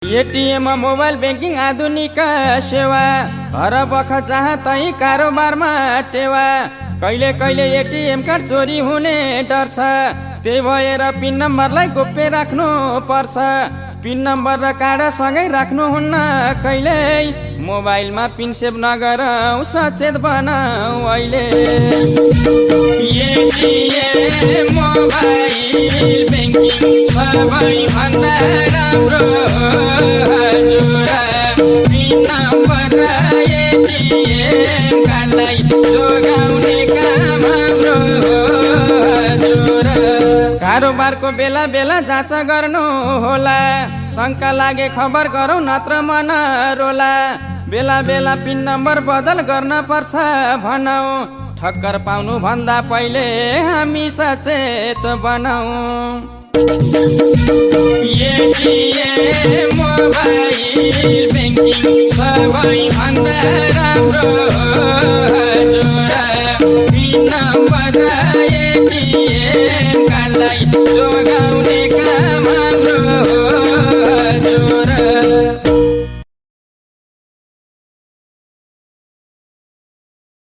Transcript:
ATM mobile banking आधुनिक सेवा घर बख जहाँ तै कारोबारमा टेवा। कहिले कहिले एटीएम कार्ड चोरी हुने डर छ, त्यही भएर पिन नम्बरलाई गोप्य राख्नु पर्छ। पिन नम्बर र कार्ड सँगै राख्नुहुन्न कहिल्यै, मोबाइलमा पिन सेभ नगरौँ सचेत बनाऊ अहिले। एटीएम मोबाइल बैंकिङ सबैभन्दा राम्रो हजुर। पिन नम्बर र एटीएम कार्डलाई जोगाउने काम हाम्रो हजुर। कारोबारको बेला बेला जाँच गर्नु होला, शङ्का लागे खबर गरौँ नत्र मन रोला। बेला बेला पिन नम्बर बदल गर्न पर्छ भनौ, ठक्कर पाउनु भन्दा पहिले हामी सचेत बनाऊ। एटीएम मोबाइल बैंकिङ सबैभन्दा राम्रो हजुर। पिन नम्बर र एटीएम